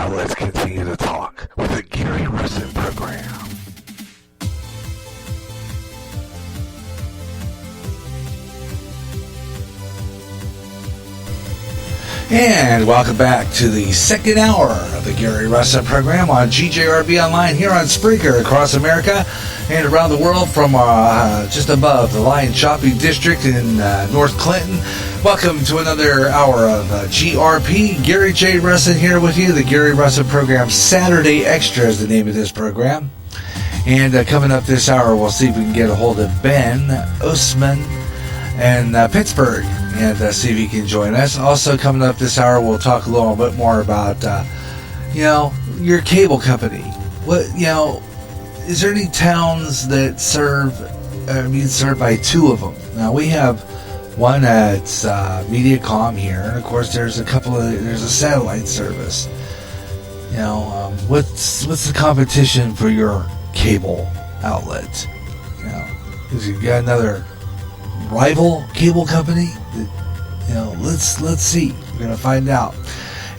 Now let's continue to talk with the Gary Russen program. And welcome back to the second hour of the Gary Russen program on GJRB Online here on Spreaker across America and around the world from just above the Lion Shopping District in North Clinton. Welcome to another hour of GRP. Gary J. Russen here with you. The Gary Russen program, Saturday Extra is the name of this program. And coming up this hour, we'll see if we can get a hold of Ben Osman in Pittsburgh and see if he can join us. Also coming up this hour, we'll talk a little bit more about, your cable company. Is there any towns that served by two of them? Now, we have one that's Mediacom here, and of course there's there's a satellite service. What's the competition for your cable outlet? Because you got another rival cable company. Let's see. We're gonna find out.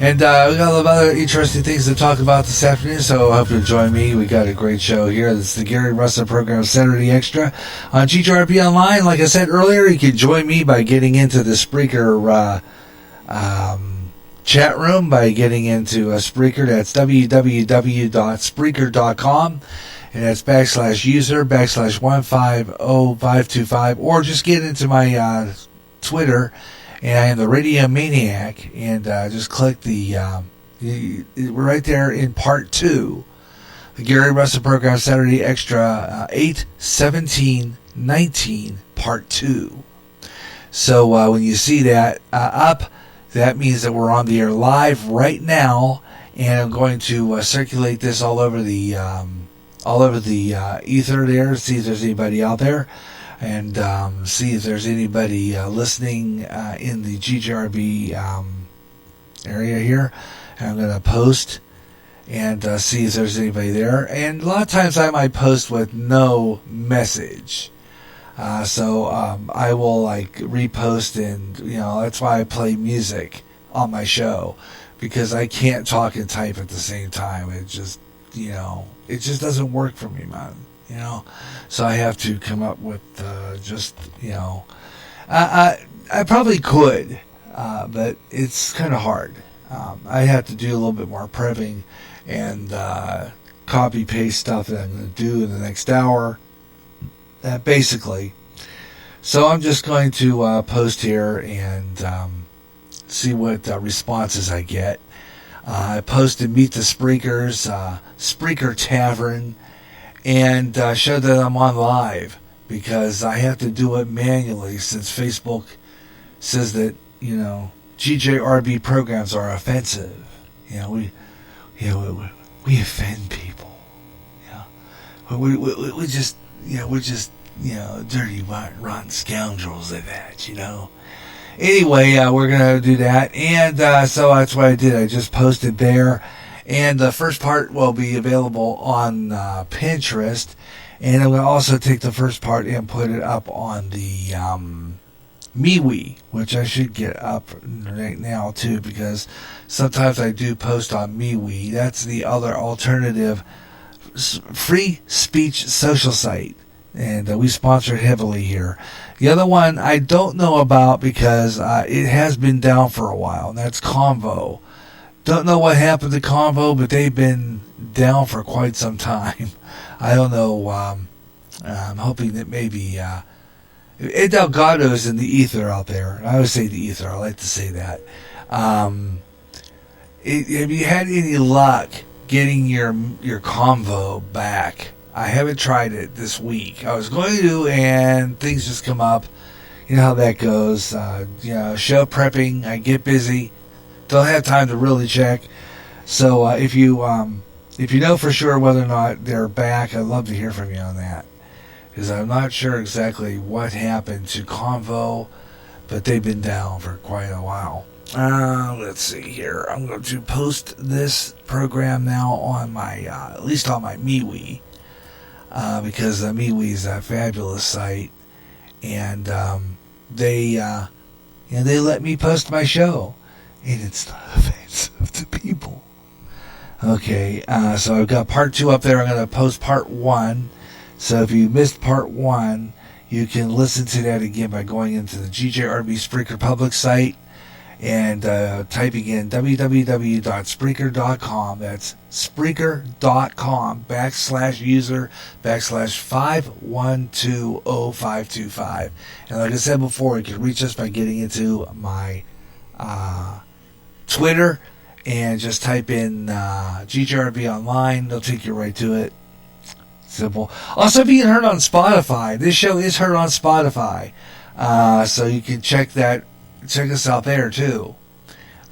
And we got a lot of other interesting things to talk about this afternoon, so I hope you'll join me. We got a great show here. This is the Gary Russen program, Saturday Extra on GJRP Online. Like I said earlier, you can join me by getting into the Spreaker chat room, by getting into Spreaker. That's www.spreaker.com, and that's /user/150525, or just get into my Twitter, and I am the Radio Maniac, and just click we're right there in part 2, the Gary Russen program, Saturday Extra, 8/17/19, part 2. So when you see that up, that means that we're on the air live right now, and I'm going to circulate this all over the ether there, see if there's anybody out there, and see if there's anybody listening in the GJRB area here. And I'm going to post and see if there's anybody there. And a lot of times I might post with no message. So I will repost, and that's why I play music on my show, because I can't talk and type at the same time. It just doesn't work for me, man. So I have to come up with I probably could, but it's kind of hard. I have to do a little bit more prepping and copy paste stuff that I'm going to do in the next hour, basically. So I'm just going to post here and see what responses I get. I posted Meet the Spreakers, Spreaker Tavern, and show that I'm on live, because I have to do it manually since Facebook says that GJRB programs are offensive. We offend people. We're just dirty, rotten scoundrels at that. Anyway, we're gonna do that, and so that's what I did. I just posted there. And the first part will be available on Pinterest. And I'm going to also take the first part and put it up on the MeWe, which I should get up right now too, because sometimes I do post on MeWe. That's the other alternative free speech social site. And we sponsor it heavily here. The other one I don't know about, because it has been down for a while, and that's Convo. Don't know what happened to Convo, but they've been down for quite some time. I don't know. I'm hoping that maybe Ed Delgado's in the ether out there. I always say the ether. I like to say that. Have you had any luck getting your Convo back? I haven't tried it this week. I was going to, and things just come up. You know how that goes. Show prepping. I get busy. Don't have time to really check. So if you know for sure whether or not they're back, I'd love to hear from you on that, because I'm not sure exactly what happened to Convo, but they've been down for quite a while. Let's see here. I'm going to post this program now on my at least on my MeWe, because MeWe is a fabulous site, and they let me post my show. And it's not offensive to people. Okay, so I've got part 2 up there. I'm going to post part 1. So if you missed part 1, you can listen to that again by going into the GJRB Spreaker public site and typing in www.spreaker.com. That's Spreaker.com/user/5120525. And like I said before, you can reach us by getting into my Twitter and just type in GJRB online. They'll take you right to it. Simple. Also, being heard on Spotify. This show is heard on Spotify, so you can check us out there too,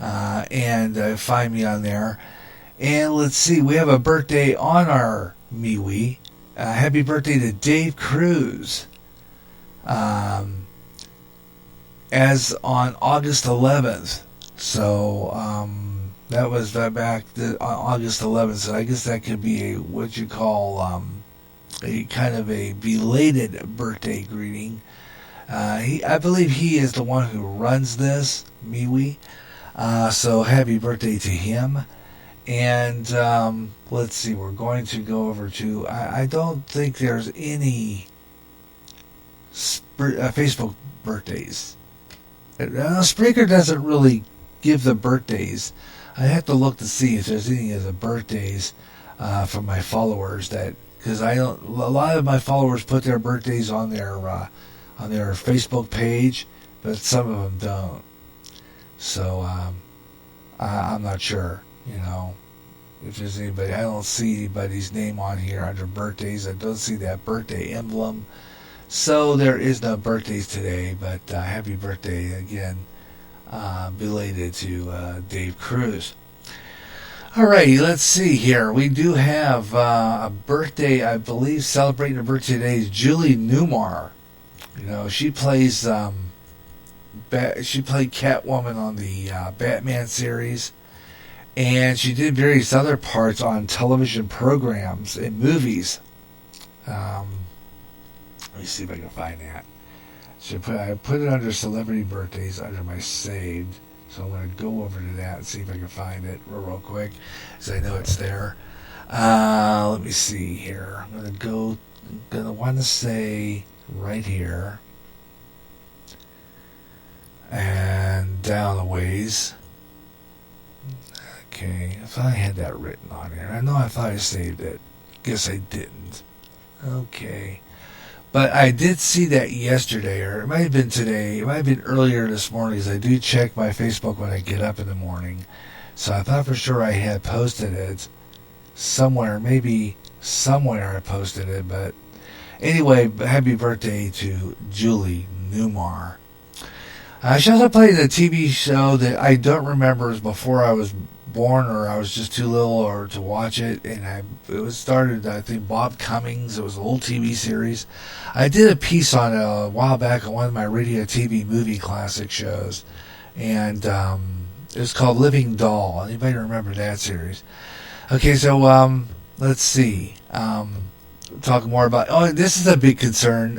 and find me on there. And let's see, we have a birthday on our MeWe. Happy birthday to Dave Cruz, as on August 11th. So that was back on August 11th. So I guess that could be what you call a kind of a belated birthday greeting. I believe he is the one who runs this MeWe. So happy birthday to him. And let's see, we're going to go over to, I don't think there's any Facebook birthdays. Spreaker doesn't really give the birthdays. I have to look to see if there's any of the birthdays from my followers, because a lot of my followers put their birthdays on their Facebook page, but some of them don't. So I'm not sure, if there's anybody. I don't see anybody's name on here under birthdays. I don't see that birthday emblem. So there is no birthdays today, but happy birthday again, belated to Dave Cruz. Alrighty, let's see here. We do have a birthday, I believe, celebrating her birthday today is Julie Newmar. She plays she played Catwoman on the Batman series, and she did various other parts on television programs and movies. Let me see if I can find that. So I put it under celebrity birthdays under my saved. So I'm going to go over to that and see if I can find it real quick, because I know it's there. Let me see here. I'm going to want to say right here and down a ways. Okay, I thought I had that written on here. I thought I saved it. Guess I didn't. Okay. But I did see that yesterday, or it might have been today. It might have been earlier this morning, because I do check my Facebook when I get up in the morning. So I thought for sure I had posted it somewhere. Maybe somewhere I posted it. But anyway, happy birthday to Julie Newmar. She also played in a TV show that I don't remember as before I was born, or I was just too little or to watch it, and it was started, I think, Bob Cummings. It was an old TV series. I did a piece on it a while back on one of my radio TV movie classic shows, and it was called Living Doll. Anybody remember that series? Okay, so let's see. Talking more about, this is a big concern.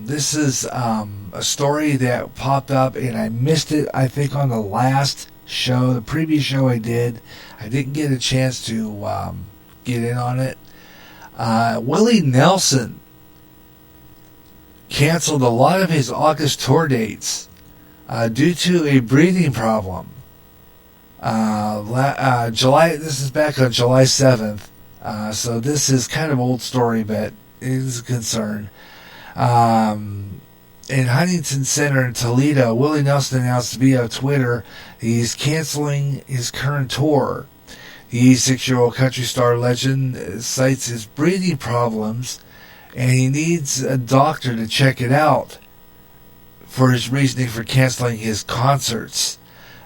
This is a story that popped up, and I missed it, I think, on the last show, the previous show I did. I didn't get a chance to get in on it. Willie Nelson canceled a lot of his August tour dates due to a breathing problem. This is back on July 7th. So this is kind of old story, but it is a concern. In Huntington Center in Toledo, Willie Nelson announced via Twitter he's canceling his current tour. The 86-year-old country star legend cites his breathing problems, and he needs a doctor to check it out for his reasoning for canceling his concerts.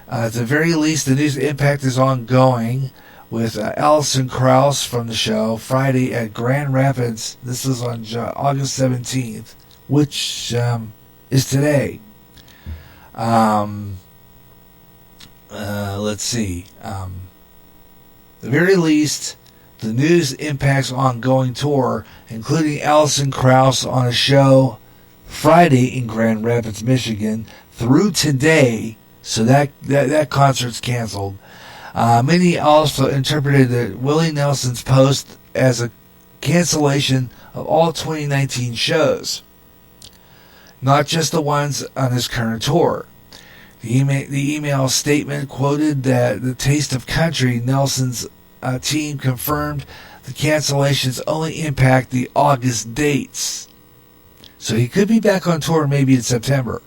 At the very least, the news impact is ongoing, with Alison Krauss from the show Friday at Grand Rapids. This is on August 17th, which is today. Let's see. At the very least, the news impacts ongoing tour, including Alison Krauss on a show Friday in Grand Rapids, Michigan, through today. So that concert's canceled. Many also interpreted that Willie Nelson's post as a cancellation of all 2019 shows, not just the ones on his current tour. The email statement quoted that the Taste of Country, Nelson's team confirmed the cancellations only impact the August dates. So he could be back on tour maybe in September.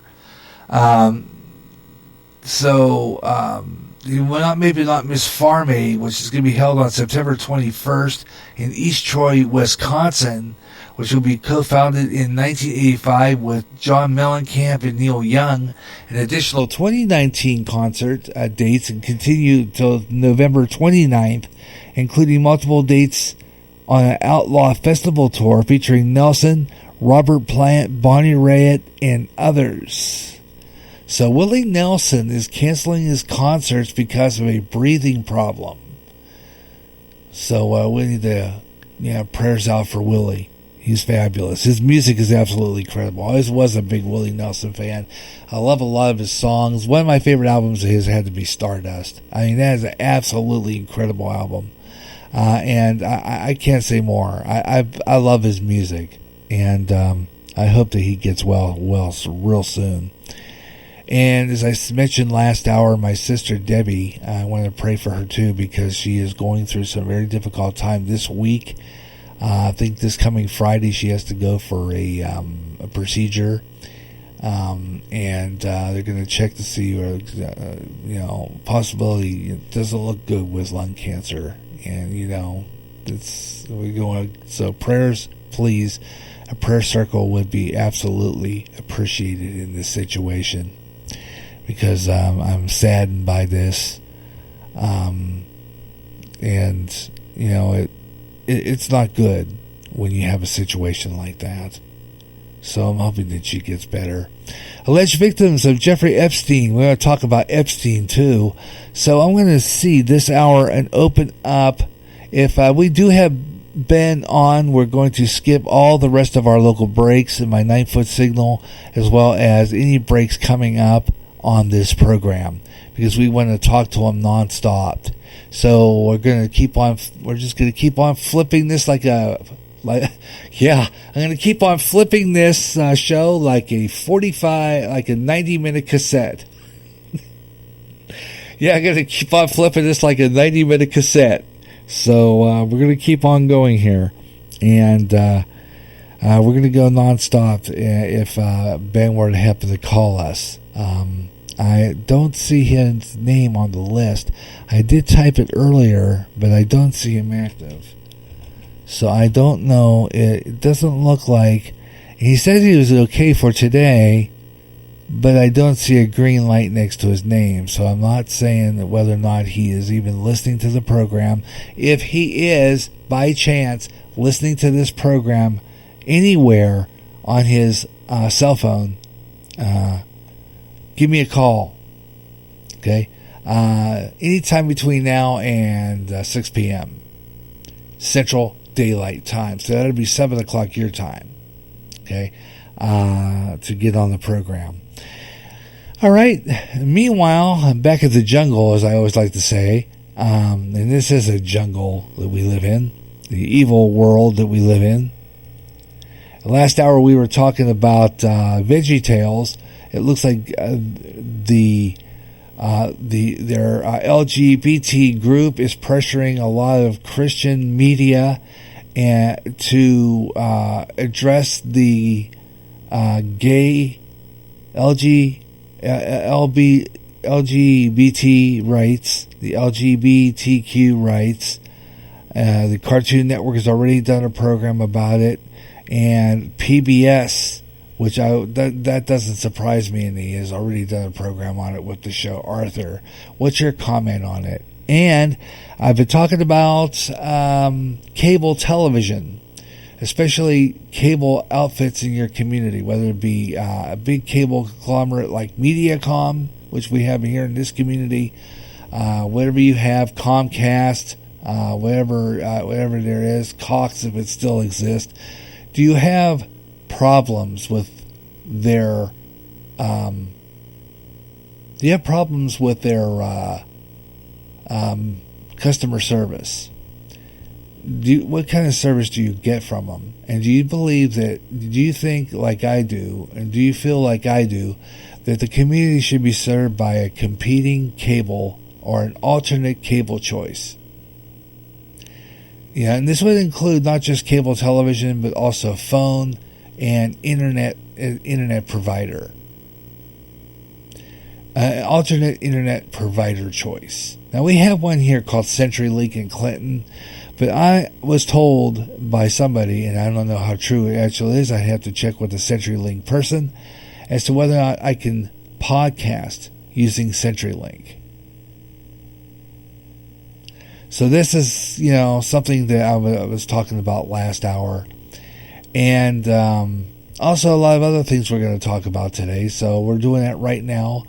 You will maybe not miss Farm Aid, which is going to be held on September 21st in East Troy, Wisconsin, which will be co-founded in 1985 with John Mellencamp and Neil Young. An additional 2019 concert dates and continue until November 29th, including multiple dates on an Outlaw Festival tour featuring Nelson, Robert Plant, Bonnie Raitt, and others. So Willie Nelson is canceling his concerts because of a breathing problem. So we need to, prayers out for Willie. He's fabulous. His music is absolutely incredible. I always was a big Willie Nelson fan. I love a lot of his songs. One of my favorite albums of his had to be Stardust. I mean, that is an absolutely incredible album. And I can't say more. I love his music. And I hope that he gets well real soon. And as I mentioned last hour, my sister Debbie, I want to pray for her too because she is going through some very difficult time this week. I think this coming Friday she has to go for a procedure, and they're going to check to see, possibility. It doesn't look good with lung cancer, and we're going. So prayers, please. A prayer circle would be absolutely appreciated in this situation. Because I'm saddened by this, and it's not good when you have a situation like that. So I'm hoping that she gets better. Alleged victims of Jeffrey Epstein. We're going to talk about Epstein too. So I'm going to see this hour and open up. If we do have Ben on, we're going to skip all the rest of our local breaks in my 9-foot signal, as well as any breaks coming up on this program, because we want to talk to him nonstop. So we're just going to keep on flipping this I'm going to keep on flipping this show like a 90-minute cassette. I'm going to keep on flipping this like a 90-minute cassette. So we're going to keep on going here, and we're going to go nonstop if Ben were to happen to call us. I don't see his name on the list. I did type it earlier, but I don't see him active. So I don't know. It doesn't look like... He says he was okay for today, but I don't see a green light next to his name. So I'm not saying whether or not he is even listening to the program. If he is, by chance, listening to this program anywhere on his cell phone, give me a call, okay? Anytime between now and 6 p.m. Central Daylight Time. So that'll be 7 o'clock your time, okay, to get on the program. All right. Meanwhile, I'm back at the jungle, as I always like to say. And this is a jungle that we live in, the evil world that we live in. Last hour we were talking about VeggieTales. It looks like their LGBT group is pressuring a lot of Christian media and to address the gay LGBT rights, the LGBTQ rights. The Cartoon Network has already done a program about it, and PBS, which that doesn't surprise me any, has already done a program on it with the show Arthur. What's your comment on it? And I've been talking about cable television, especially cable outfits in your community, whether it be a big cable conglomerate like Mediacom, which we have here in this community, whatever you have, Comcast, whatever there is, Cox if it still exists. Do you have problems with their customer service. What kind of service do you get from them? And do you think like I do, and do you feel like I do, that the community should be served by a competing cable or an alternate cable choice? Yeah, and this would include not just cable television, but also phone and internet provider. Alternate internet provider choice. Now, we have one here called CenturyLink in Clinton, but I was told by somebody, and I don't know how true it actually is, I have to check with the CenturyLink person, as to whether or not I can podcast using CenturyLink. So this is, something that I was talking about last hour. And also a lot of other things we're going to talk about today. So we're doing that right now.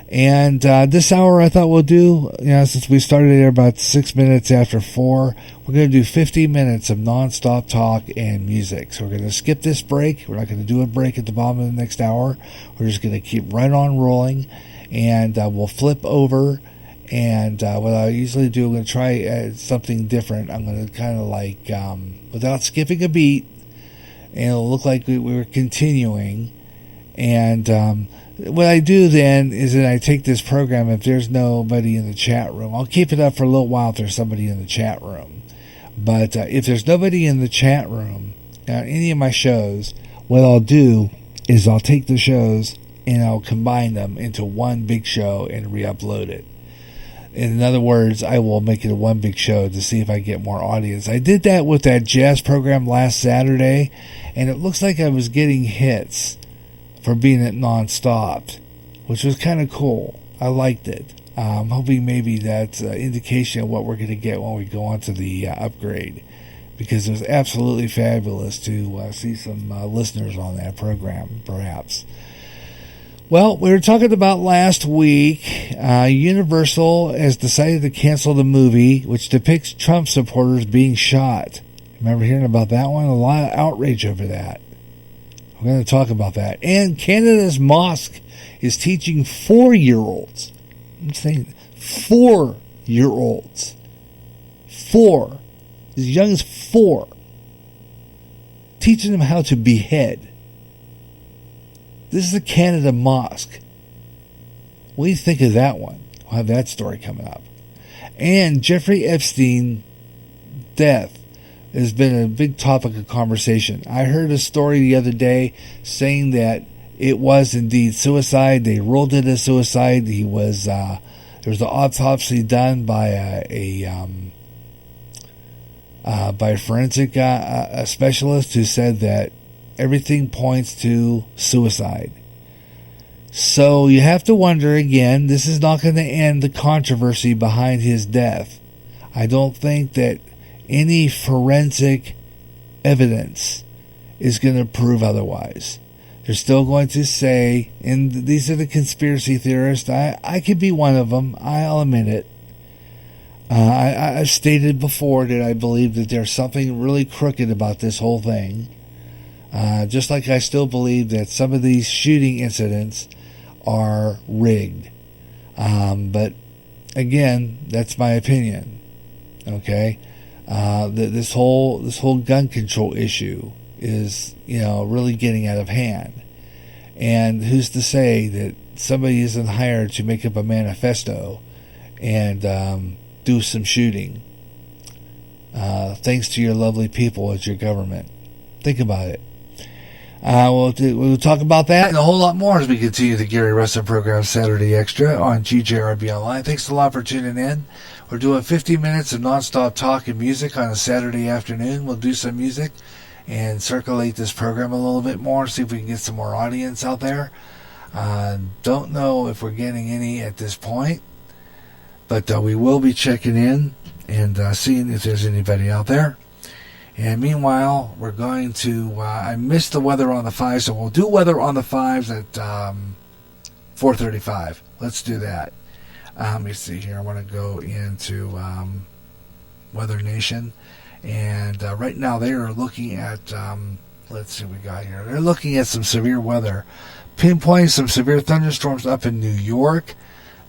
And this hour I thought we'll do, since we started here about 6 minutes after 4, we're going to do 50 minutes of nonstop talk and music. So we're going to skip this break. We're not going to do a break at the bottom of the next hour. We're just going to keep right on rolling. And we'll flip over. And what I usually do, I'm going to try something different. I'm going to kind of like, without skipping a beat, and it'll look like we were continuing. And what I do then is that I take this program, if there's nobody in the chat room, I'll keep it up for a little while if there's somebody in the chat room. But if there's nobody in the chat room on any of my shows, what I'll do is I'll take the shows and I'll combine them into one big show and re-upload it. In other words, I will make it a one big show to see if I get more audience. I did that with that jazz program last Saturday, and it looks like I was getting hits for being at nonstop, which was kind of cool. I liked it. I'm hoping maybe that's an indication of what we're going to get when we go on to the upgrade, because it was absolutely fabulous to see some listeners on that program, perhaps. Well, we were talking about last week, Universal has decided to cancel the movie which depicts Trump supporters being shot. Remember hearing about that one? A lot of outrage over that. We're going to talk about that. And Canada's mosque is teaching 4-year-olds. I'm saying 4-year-olds. 4. As young as 4. Teaching them how to behead. This is the Canada Mosque. What do you think of that one? We'll have that story coming up. And Jeffrey Epstein's death has been a big topic of conversation. I heard a story the other day saying that it was indeed suicide. They ruled it as suicide. He was there was an autopsy done by a forensic specialist who said that everything points to suicide. So you have to wonder again, this is not going to end the controversy behind his death. I don't think that any forensic evidence is going to prove otherwise. They're still going to say, and these are the conspiracy theorists, I could be one of them, I'll admit it. I've stated before that I believe that there's something really crooked about this whole thing. Just like I still believe that some of these shooting incidents are rigged. But again, that's my opinion. Okay? This whole gun control issue is, really getting out of hand. And who's to say that somebody isn't hired to make up a manifesto and do some shooting? Thanks to your lovely people at your government. Think about it. We'll talk about that and a whole lot more as we continue the Gary Russen program Saturday Extra on GJRB Online. Thanks a lot for tuning in. We're doing 50 minutes of nonstop talk and music on a Saturday afternoon. We'll do some music and circulate this program a little bit more, see if we can get some more audience out there. Don't know if we're getting any at this point, but we will be checking in and seeing if there's anybody out there. And meanwhile, we're going to, I missed the weather on the 5, so we'll do weather on the 5s at 4:35. Let's do that. Let me see here. I want to go into Weather Nation. And right now they are looking at, let's see what we got here. They're looking at some severe weather. Pinpointing some severe thunderstorms up in New York.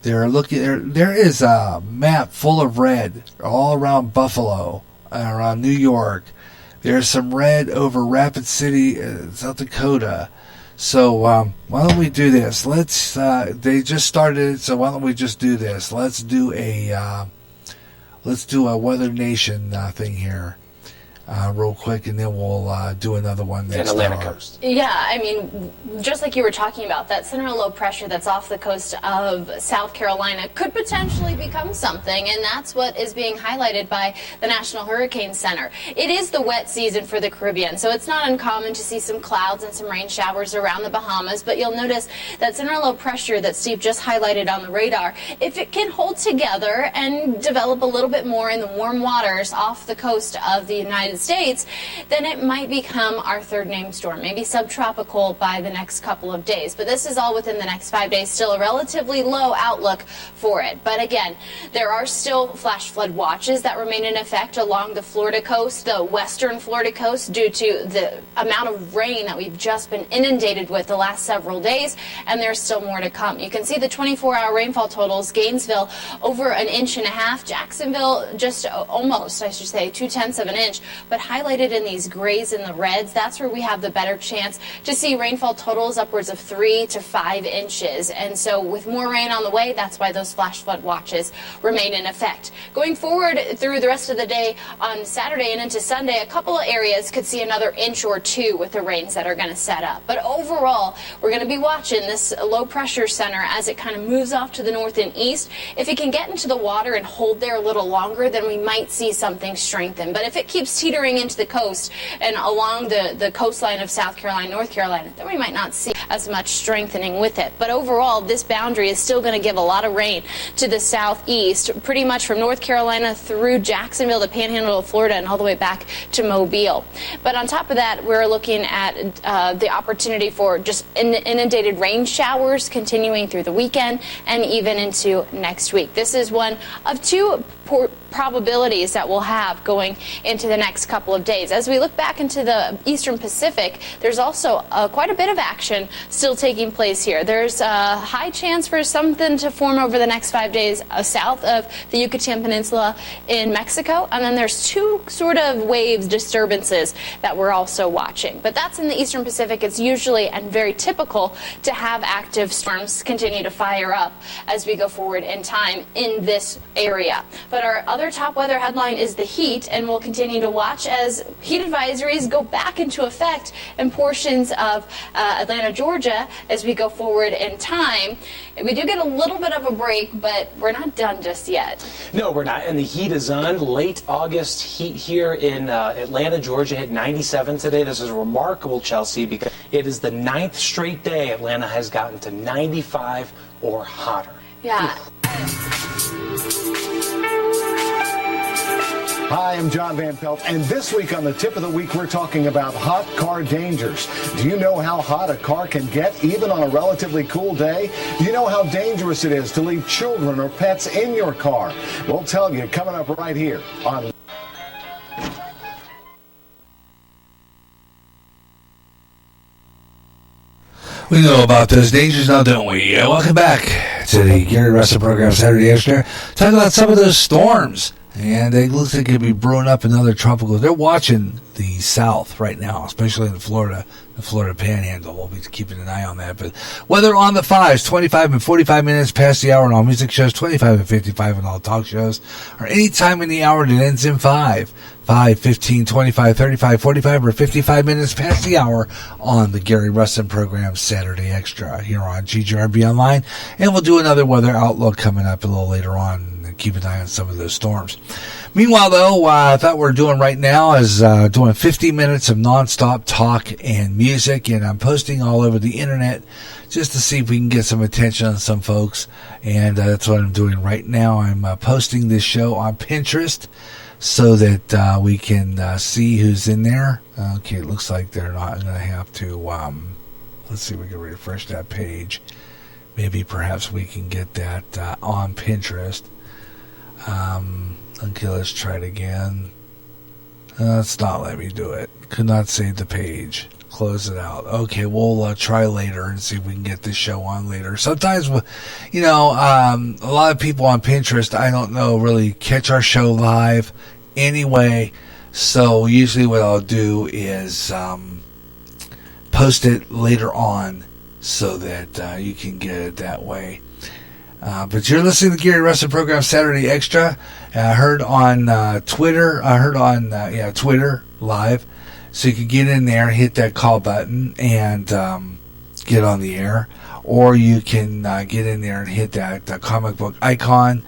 They're looking. There is a map full of red all around Buffalo, around New York. There's some red over Rapid City, South Dakota. So why don't we do this? Let's. They just started it, so why don't we just do this? Let's do a Weather Nation thing here. Real quick, and then we'll do another one next Atlantic hour. coast. Yeah, I mean, just like you were talking about, that center of low pressure that's off the coast of South Carolina could potentially become something, and that's what is being highlighted by the National Hurricane Center. It is the wet season for the Caribbean, so it's not uncommon to see some clouds and some rain showers around the Bahamas, but you'll notice that center of low pressure that Steve just highlighted on the radar, if it can hold together and develop a little bit more in the warm waters off the coast of the United States, then it might become our third named storm, maybe subtropical by the next couple of days. But this is all within the next 5 days, still a relatively low outlook for it. But again, there are still flash flood watches that remain in effect along the Florida coast, the western Florida coast, due to the amount of rain that we've just been inundated with the last several days, and there's still more to come. You can see the 24-hour rainfall totals. Gainesville over 1.5 inches, Jacksonville just almost, I should say, 0.2 of an inch. But highlighted in these grays and the reds, that's where we have the better chance to see rainfall totals upwards of 3 to 5 inches. And so with more rain on the way, that's why those flash flood watches remain in effect. Going forward through the rest of the day on Saturday and into Sunday, a couple of areas could see another inch or two with the rains that are going to set up. But overall, we're going to be watching this low pressure center as it kind of moves off to the north and east. If it can get into the water and hold there a little longer, then we might see something strengthen. But if it keeps teetering into the coast and along the coastline of South Carolina, North Carolina, then we might not see as much strengthening with it. But overall, this boundary is still going to give a lot of rain to the southeast, pretty much from North Carolina through Jacksonville, the panhandle of Florida, and all the way back to Mobile. But on top of that, we're looking at the opportunity for just inundated rain showers continuing through the weekend and even into next week. This is one of two probabilities that we'll have going into the next couple of days. As we look back into the Eastern Pacific, there's also quite a bit of action still taking place here. There's a high chance for something to form over the next 5 days south of the Yucatan Peninsula in Mexico, and then there's two sort of waves disturbances that we're also watching. But that's in the Eastern Pacific. It's usually and very typical to have active storms continue to fire up as we go forward in time in this area. But our other top weather headline is the heat, and we'll continue to watch as heat advisories go back into effect in portions of Atlanta, Georgia, as we go forward in time. We do get a little bit of a break, but we're not done just yet. No, we're not. And the heat is on. Late August heat here in Atlanta, Georgia hit 97 today. This is remarkable, Chelsea, because it is the 9th straight day Atlanta has gotten to 95 or hotter. Yeah. Hi, I'm John Van Pelt, and this week on the Tip of the Week, we're talking about hot car dangers. Do you know how hot a car can get, even on a relatively cool day? Do you know how dangerous it is to leave children or pets in your car? We'll tell you coming up right here on... We know about those dangers now, don't we? Welcome back to the Gary Russen program, Saturday Extra. Talking about some of those storms. And it looks like it'll be brewing up another tropical. They're watching the south right now, especially in Florida, the Florida Panhandle. We'll be keeping an eye on that. But weather on the fives, 25 and 45 minutes past the hour on all music shows, 25 and 55 on all talk shows, or any time in the hour that ends in 5, 15, 25, 35, 45, or 55 minutes past the hour on the Gary Russen program, Saturday Extra, here on GGRB Online. And we'll do another weather outlook coming up a little later on. Keep an eye on some of those storms. Meanwhile, though, I thought we're doing right now is doing 50 minutes of nonstop talk and music, and I'm posting all over the internet just to see if we can get some attention on some folks, and that's what I'm doing right now. I'm posting this show on Pinterest so that we can see who's in there. Okay, it looks like they're not going to have to, let's see if we can refresh that page. Maybe perhaps we can get that on Pinterest. Okay, let's try it again. It's not letting me do it. Could not save the page. close it out. Okay, we'll try later and see if we can get this show on later. Sometimes, a lot of people on Pinterest, I don't know, really catch our show live anyway. So usually what I'll do is post it later on so that you can get it that way. But you're listening to the Gary Russen Program Saturday Extra. I heard on Twitter. I heard on Twitter live. So you can get in there, hit that call button, and get on the air. Or you can get in there and hit that comic book icon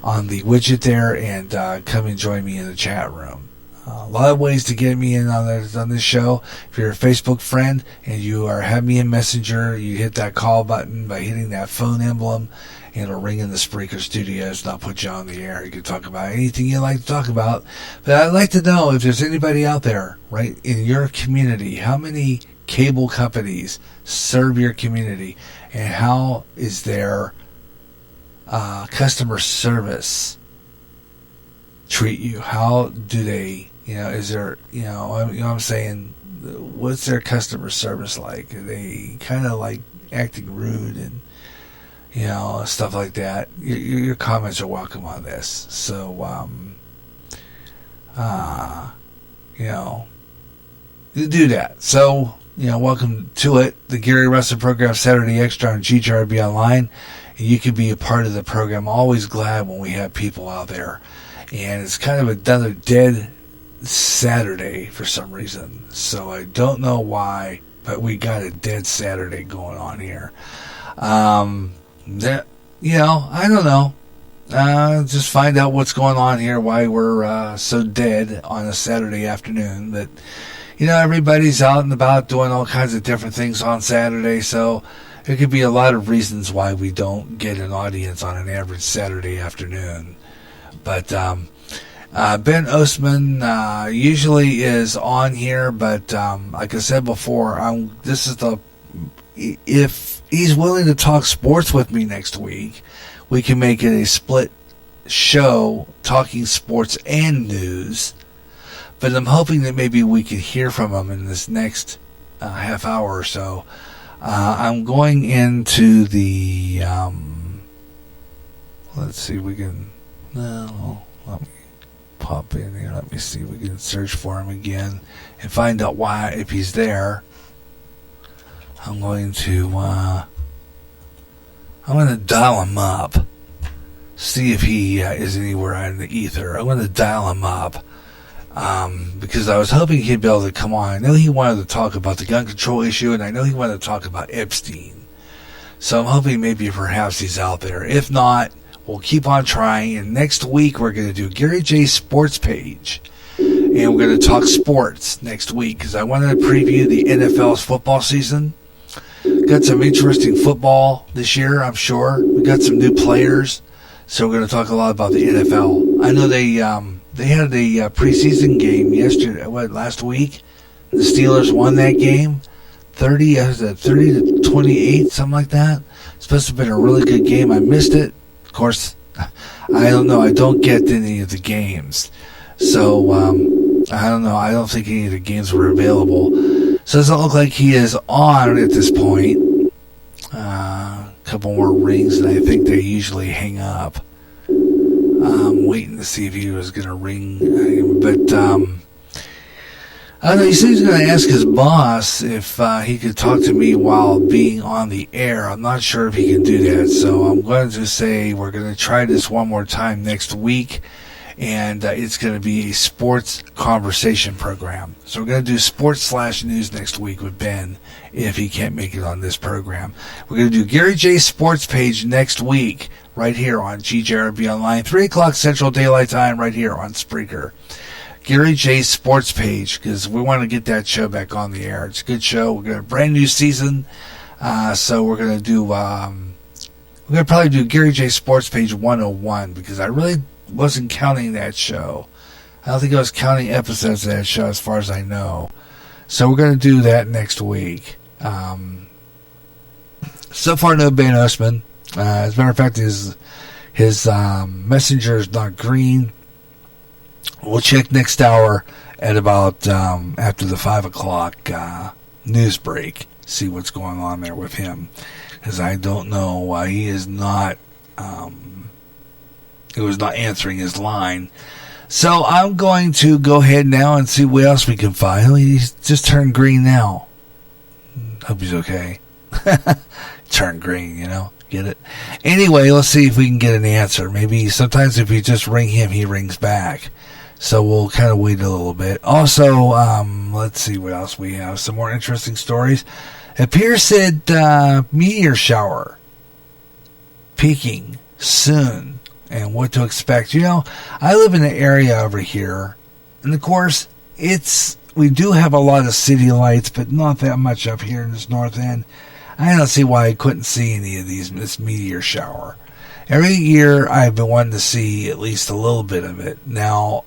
on the widget there and come and join me in the chat room. A lot of ways to get me in on this show. If you're a Facebook friend and you have me in Messenger, you hit that call button by hitting that phone emblem, and it'll ring in the Spreaker Studios, and I'll put you on the air. You can talk about anything you like to talk about. But I'd like to know if there's anybody out there, right, in your community, how many cable companies serve your community, and how is their customer service treat you? How do they, is there, what I'm saying, what's their customer service like? Are they kind of like acting rude and, stuff like that? Your comments are welcome on this. So, you do that. So, welcome to it. The Gary Russen Program Saturday Extra on GJRB Online. You can be a part of the program. Always glad when we have people out there. And it's kind of another dead Saturday for some reason. So I don't know why, but we got a dead Saturday going on here. I don't know. Just find out what's going on here, why we're so dead on a Saturday afternoon. But, everybody's out and about doing all kinds of different things on Saturday, so there could be a lot of reasons why we don't get an audience on an average Saturday afternoon. But Ben Ostman usually is on here, but like I said before, if he's willing to talk sports with me next week, we can make it a split show talking sports and news. But I'm hoping that maybe we could hear from him in this next half hour or so. I'm going into the let's see, let me pop in here. Let me see, we can search for him again and find out if he's there. I'm going to dial him up, see if he is anywhere in the ether. I'm going to dial him up because I was hoping he'd be able to come on. I know he wanted to talk about the gun control issue, and I know he wanted to talk about Epstein. So I'm hoping maybe perhaps he's out there. If not, we'll keep on trying. And next week we're going to do Gary J's Sports Page. And we're going to talk sports next week because I wanted to preview the NFL's football season. Got some interesting football this year, I'm sure. We got some new players. So we're going to talk a lot about the NFL. I know they had a preseason game last week. The Steelers won that game. 30 to 28, something like that. It's supposed to have been a really good game. I missed it. Of course, I don't know. I don't get any of the games. So, I don't know. I don't think any of the games were available. So it doesn't look like he is on at this point. A couple more rings, and I think they usually hang up. I'm waiting to see if he was going to ring. But, I don't know. He said he's going to ask his boss if he could talk to me while being on the air. I'm not sure if he can do that. So I'm going to say we're going to try this one more time next week. And it's going to be a sports conversation program. So we're going to do sports/news next week with Ben if he can't make it on this program. We're going to do Gary J's Sports Page next week right here on GJRB Online, 3 o'clock Central Daylight Time right here on Spreaker. Gary J's Sports Page, because we want to get that show back on the air. It's a good show. We're going to have a brand new season. So we're going to do, we're going to probably do Gary J's Sports Page 101 because I really wasn't counting that show. I don't think I was counting episodes of that show as far as I know. So we're going to do that next week. So far, no Ben Ostman. As a matter of fact, his messenger is not green. We'll check next hour at about after the 5 o'clock news break, see what's going on there with him, because I don't know why he is not. He was not answering his line. So I'm going to go ahead now and see what else we can find. He's just turned green now. Hope he's okay. Turn green, get it? Anyway, let's see if we can get an answer. Maybe sometimes if you just ring him, he rings back. So we'll kind of wait a little bit. Also, let's see what else we have. Some more interesting stories. It appears that meteor shower peaking soon. And what to expect. I live in an area over here, and of course, we do have a lot of city lights, but not that much up here in this north end. I don't see why I couldn't see any of this meteor shower. Every year, I've been wanting to see at least a little bit of it. Now,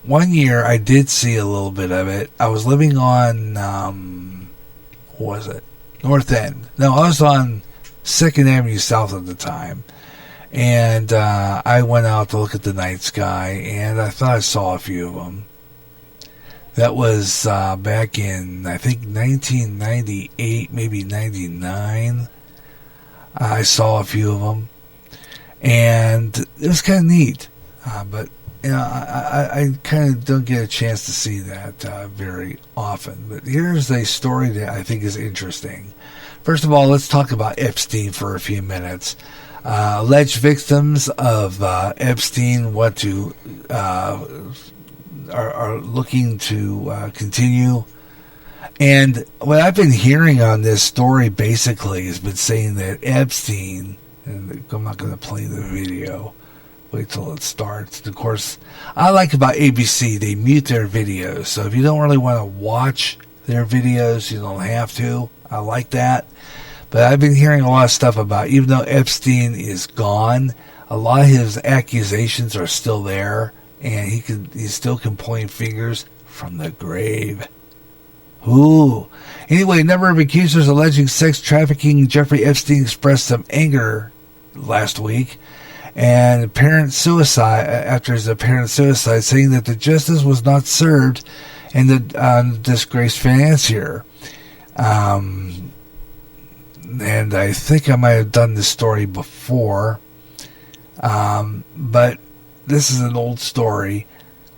one year, I did see a little bit of it. I was living on, what was it? North End. No, I was on 2nd Avenue South at the time. And I went out to look at the night sky, and I thought I saw a few of them. That was back in, I think, 1998, maybe 99. I saw a few of them, and it was kind of neat. But I kind of don't get a chance to see that very often. But here's a story that I think is interesting. First of all, let's talk about Epstein for a few minutes. Alleged victims of Epstein are looking to continue. And what I've been hearing on this story basically has been saying that Epstein, and I'm not going to play the video, wait till it starts. Of course, I like about ABC, they mute their videos. So if you don't really want to watch their videos, you don't have to. I like that. But I've been hearing a lot of stuff about, even though Epstein is gone, a lot of his accusations are still there, and he still can point fingers from the grave. Ooh. Anyway, a number of accusers alleging sex trafficking Jeffrey Epstein expressed some anger last week, and apparent suicide after his apparent suicide, saying that the justice was not served and the disgraced financier. And I think I might have done this story before, but this is an old story,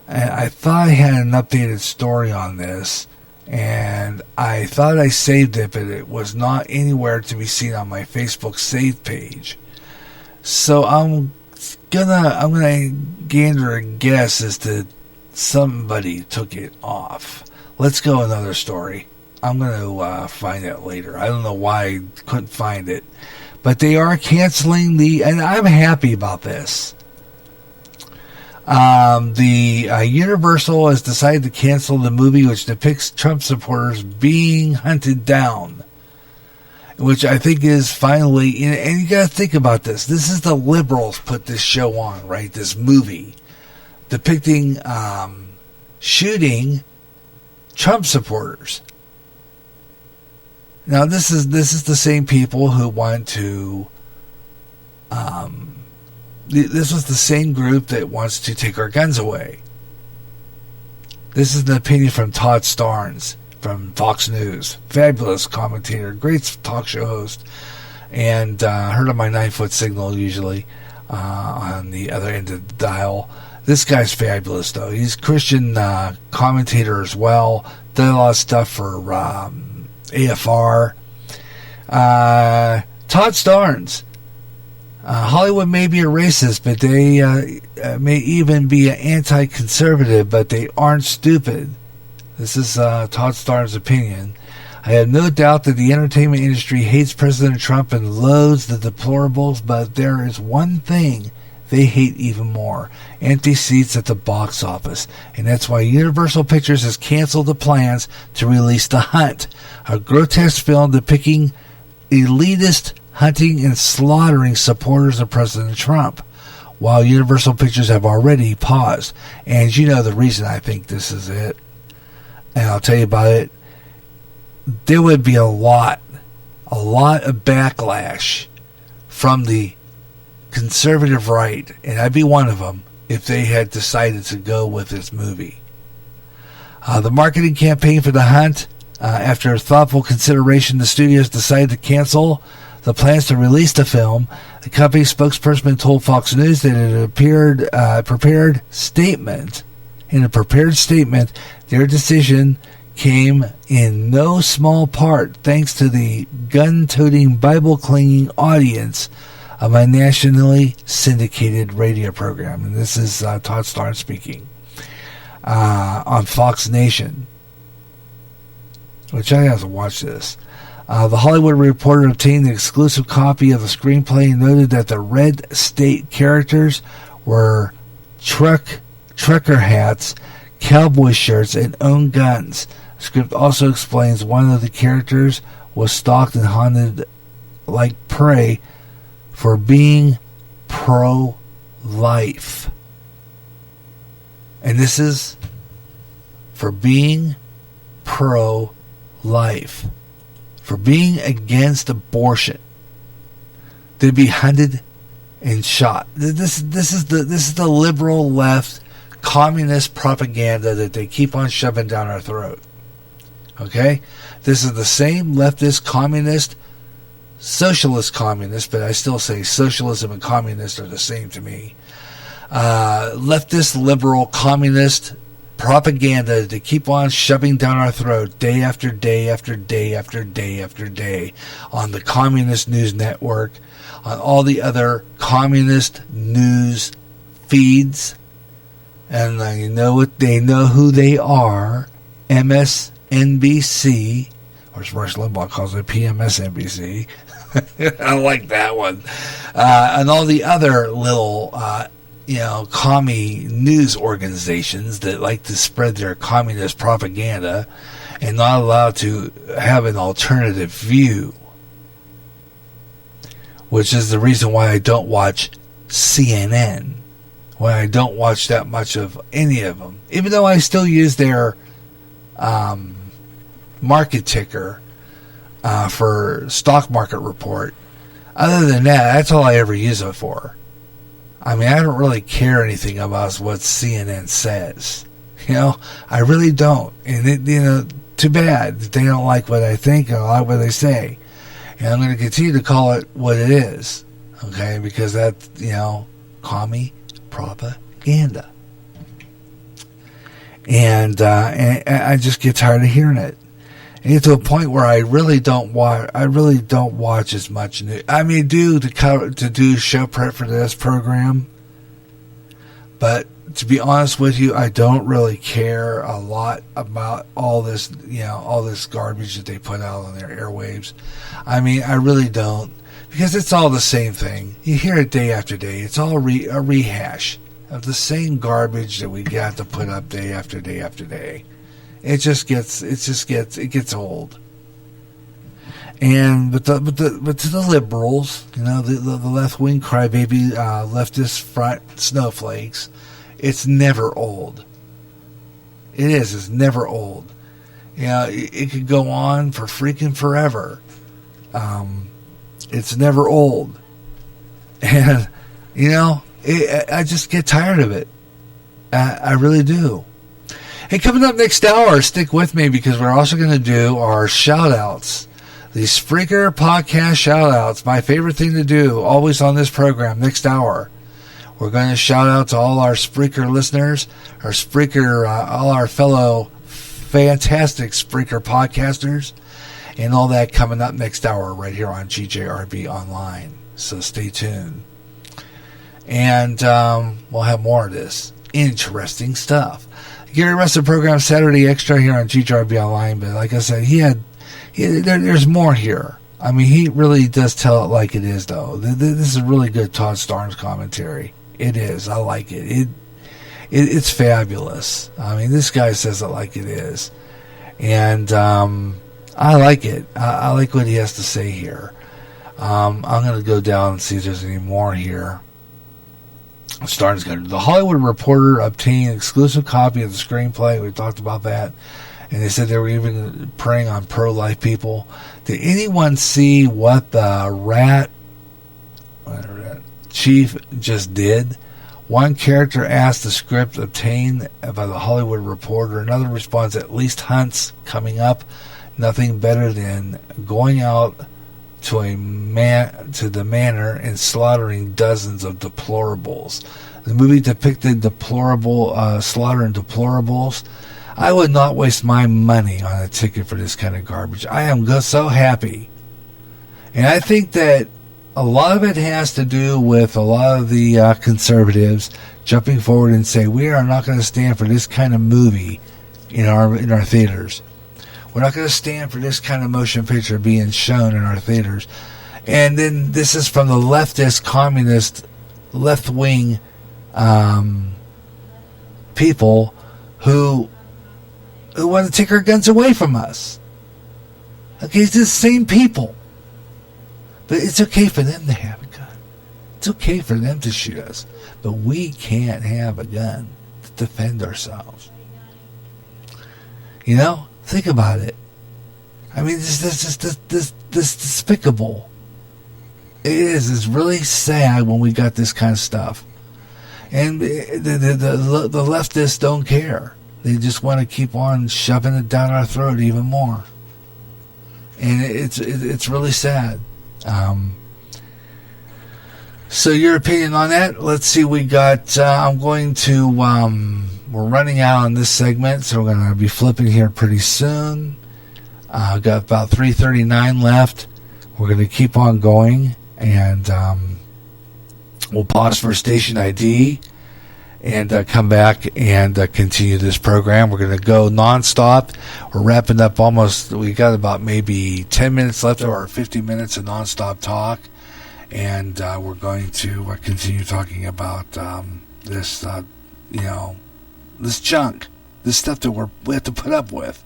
and I thought I had an updated story on this, and I thought I saved it, but it was not anywhere to be seen on my Facebook save page. So I'm gonna gander a guess as to somebody took it off. Let's go another story. I'm going to find out later. I don't know why I couldn't find it. But they are canceling and I'm happy about this. Universal has decided to cancel the movie which depicts Trump supporters being hunted down. Which I think is finally, and you got to think about this. This is the liberals put this show on, right? This movie depicting shooting Trump supporters. Now, this is the same people who want to. This was the same group that wants to take our guns away. This is an opinion from Todd Starnes from Fox News, fabulous commentator, great talk show host, and heard on my 9-foot signal usually on the other end of the dial. This guy's fabulous, though. He's a Christian commentator as well. Did a lot of stuff for AFR. Todd Starnes. Hollywood may be a racist, but they may even be an anti-conservative, but they aren't stupid. This is Todd Starnes' opinion. I have no doubt that the entertainment industry hates President Trump and loathes the deplorables, but there is one thing they hate even more: empty seats at the box office. And that's why Universal Pictures has canceled the plans to release The Hunt, a grotesque film depicting elitist hunting and slaughtering supporters of President Trump, while Universal Pictures have already paused. And you know the reason I think this is it. And I'll tell you about it. There would be a lot of backlash from the conservative right, and I'd be one of them, if they had decided to go with this movie. The marketing campaign for The Hunt After thoughtful consideration, the studios decided to cancel the plans to release the film. The company's spokesperson told Fox News that in a prepared statement, their decision came in no small part thanks to the gun-toting, Bible-clinging audience of my nationally syndicated radio program. And this is Todd Starnes speaking on Fox Nation, which I have to watch this. The Hollywood Reporter obtained an exclusive copy of the screenplay and noted that the red state characters were trucker hats, cowboy shirts, and owned guns. The script also explains one of the characters was stalked and haunted like prey for being pro-life. And this is for being pro-life. For being against abortion. They'd be hunted and shot. This is the liberal left communist propaganda that they keep on shoving down our throat. Okay? This is the same leftist communist, socialist communist, but I still say socialism and communist are the same to me. Leftist, liberal, communist propaganda to keep on shoving down our throat day after day after day after day after day on the Communist News Network, on all the other communist news feeds, and they know who they are. MSNBC, or as Rush Limbaugh calls it, PMSNBC. I like that one. And all the other little commie news organizations that like to spread their communist propaganda and not allowed to have an alternative view, which is the reason why I don't watch CNN, why I don't watch that much of any of them, even though I still use their market ticker for stock market report. Other than that, that's all I ever use it for. I mean, I don't really care anything about what CNN says. I really don't. And, too bad that they don't like what I think or like what they say. And I'm going to continue to call it what it is. Okay? Because that's, commie propaganda. And I just get tired of hearing it. And get to a point where I really don't watch as much news. I mean, to do show prep for this program, but to be honest with you, I don't really care a lot about all this, all this garbage that they put out on their airwaves. I mean, I really don't, because it's all the same thing. You hear it day after day. It's all a rehash of the same garbage that we got to put up day after day after day. It gets old. But to the liberals, the left wing crybaby leftist front snowflakes, it's never old. It's never old. It could go on for freaking forever. It's never old. And I just get tired of it. I really do. Hey, coming up next hour, stick with me because we're also going to do our shout-outs. The Spreaker podcast shout-outs, my favorite thing to do, always on this program, next hour. We're going to shout out to all our Spreaker listeners, our Spreaker, all our fellow fantastic Spreaker podcasters, and all that coming up next hour right here on GJRB Online. So stay tuned. And we'll have more of this interesting stuff. Gary Russen program Saturday Extra here on GJRB Online, but like I said, there's more here. I mean, he really does tell it like it is, though. This is a really good Todd Starnes commentary. It is. I like it. It's fabulous. I mean, this guy says it like it is, and I like it. I like what he has to say here. I'm going to go down and see if there's any more here. Starnes got the Hollywood Reporter obtained an exclusive copy of the screenplay. We talked about that, and they said they were even preying on pro-life people. Did anyone see what the rat chief just did? One character asked the script obtained by the Hollywood Reporter. Another responds, at least hunts coming up. nothing better than going out to the manor and slaughtering dozens of deplorables. The movie depicted slaughter and deplorables. I would not waste my money on a ticket for this kind of garbage. I am so happy. And I think that a lot of it has to do with a lot of the conservatives jumping forward and say, we are not going to stand for this kind of movie in our theaters. We're not going to stand for this kind of motion picture being shown in our theaters. And then this is from the leftist, communist, left-wing people who want to take our guns away from us. Okay, it's the same people. But it's okay for them to have a gun. It's okay for them to shoot us. But we can't have a gun to defend ourselves. You know? Think about it. I mean, this despicable. It is. It's really sad when we got this kind of stuff. And the leftists don't care. They just want to keep on shoving it down our throat even more. And it's really sad. So your opinion on that? Let's see. We got. I'm going to. We're running out on this segment, so we're going to be flipping here pretty soon. Got about 3:39 left. We're going to keep on going, and we'll pause for station ID and come back and continue this program. We're going to go nonstop. We're wrapping up almost. We got about maybe 10 minutes left, or 50 minutes of nonstop talk, and we're going to continue talking about this. This junk, this stuff that we have to put up with.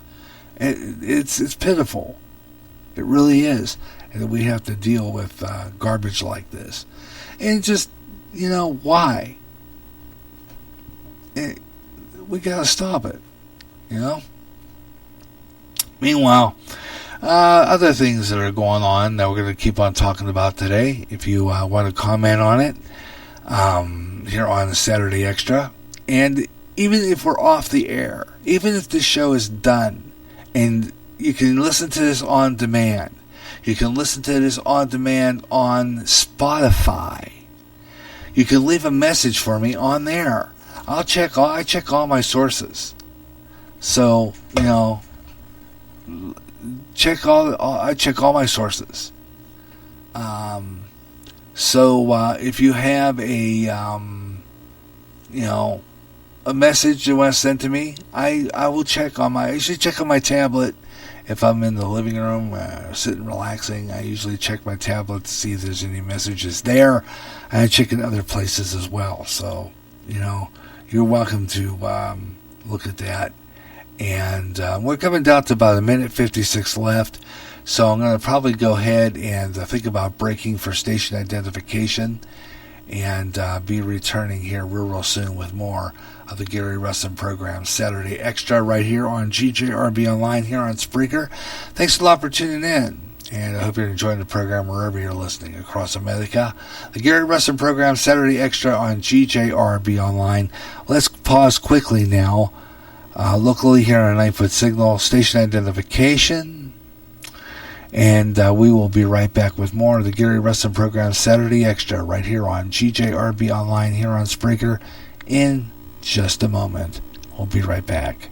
It's pitiful. It really is. And we have to deal with garbage like this. And just, why? We got to stop it, Meanwhile, other things that are going on that we're going to keep on talking about today, if you want to comment on it, here on the Saturday Extra. And even if we're off the air, even if this show is done, and you can listen to this on demand, you can listen to this on demand on Spotify. You can leave a message for me on there. I check all my sources. So, I check all my sources. So if you have a message you want to send to me, I will check on I usually check on my tablet. If I'm in the living room sitting relaxing, I usually check my tablet to see if there's any messages there. And I check in other places as well. So, you're welcome to look at that. And we're coming down to about 1:56 left. So I'm going to probably go ahead and think about breaking for station identification and be returning here real soon with more of the Gary Russen program, Saturday Extra, right here on GJRB Online here on Spreaker. Thanks a lot for tuning in, and I hope you're enjoying the program wherever you're listening across America. The Gary Russen program, Saturday Extra on GJRB Online. Let's pause quickly now. Locally here on a 9-foot signal, station identification. And we will be right back with more of the Gary Russen program, Saturday Extra, right here on GJRB Online here on Spreaker in just a moment. We'll be right back.